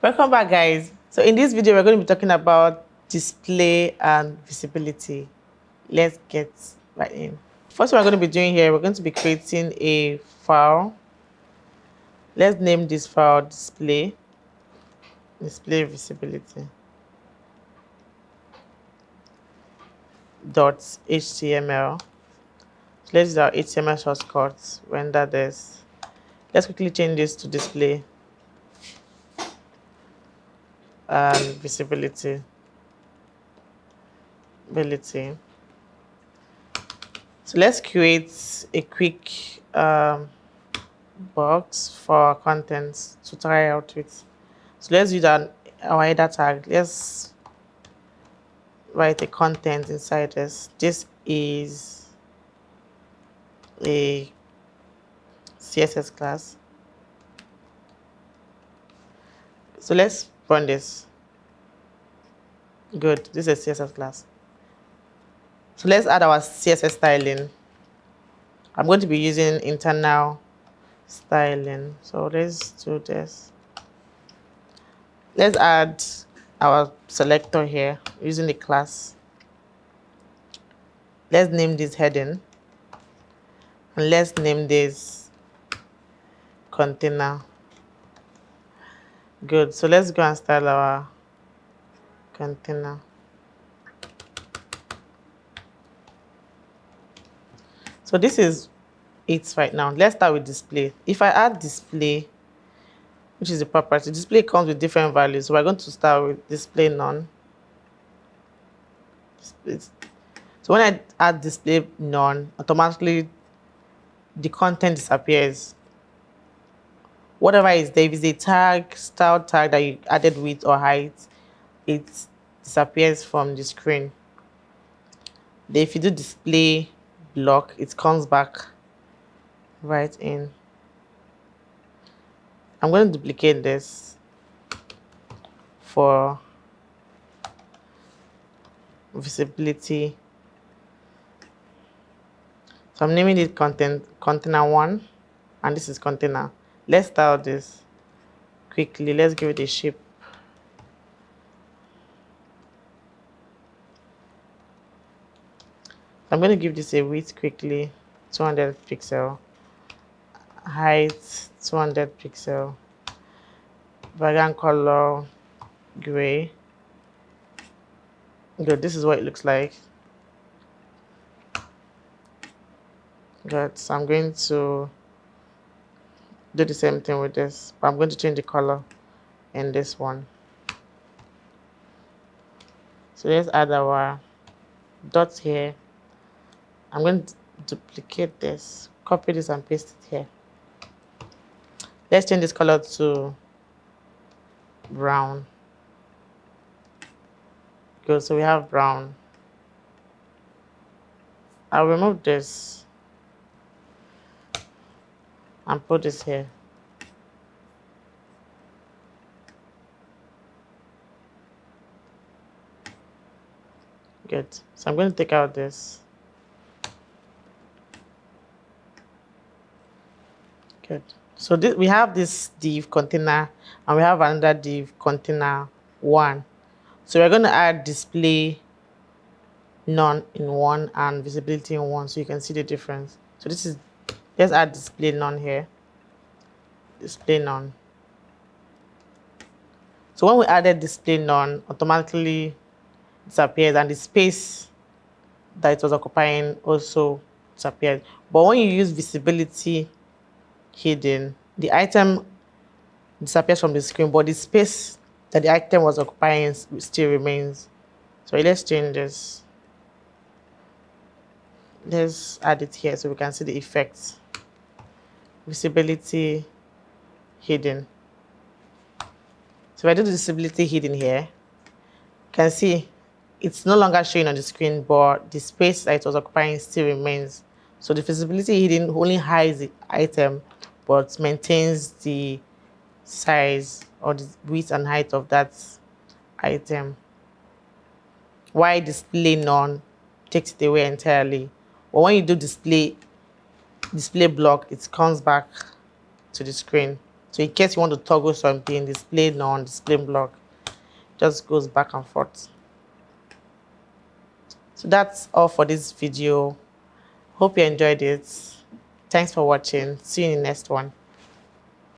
Welcome back, guys. So in this video, we're going to be talking about display and visibility. Let's get right in. First, what we're going to be doing here, we're going to be creating a file. Let's name this file display visibility .html. So let's use our HTML shortcuts, render this. Let's quickly change this to display and visibility. So let's create a quick box for our contents to try out with. So let's use our header tag. Let's write a content inside this. This is a CSS class. So let's run this. Good, this is a CSS class. So let's add our CSS styling. I'm going to be using internal styling. So let's do this. Let's add our selector here using the class. Let's name this heading. And let's name this container. Good. So let's go and style our container. So this is it right now. Let's start with display. If I add display, which is the property, display comes with different values. So we're going to start with display none. So when I add display none, automatically the content disappears. Whatever is there, if it's a tag, style tag that you added width or height, it disappears from the screen. Then if you do display block, it comes back right in. I'm going to duplicate this for visibility. So I'm naming it container 1, and this is container. Let's style this quickly. Let's give it a shape. I'm going to give this a width quickly, 200 pixel, height 200 pixel, background color gray. Good, this is what it looks like. Good, so I'm going to do the same thing with this, but I'm going to change the color in this one. So let's add our dots here. I'm going to duplicate this, copy this and paste it here. Let's change this color to brown. Good, so we have brown. I'll remove this and put this here. Good, so I'm going to take out this. Good. So we have this div container and we have another div container 1. So we're going to add display none in 1 and visibility in 1 so you can see the difference. So this is, let's add display none here. Display none. So when we added display none, automatically disappears and the space that it was occupying also disappeared. But when you use visibility hidden, the item disappears from the screen, but the space that the item was occupying still remains. So let's change this. Let's add it here so we can see the effects. Visibility hidden. So if I do the visibility hidden here, you can see it's no longer showing on the screen, but the space that it was occupying still remains. So the visibility hidden only hides the item, but maintains the size or the width and height of that item. Why display none takes it away entirely. But when you do display block, it comes back to the screen. So in case you want to toggle something, display none, display block, just goes back and forth. So that's all for this video. Hope you enjoyed it. Thanks for watching. See you in the next one.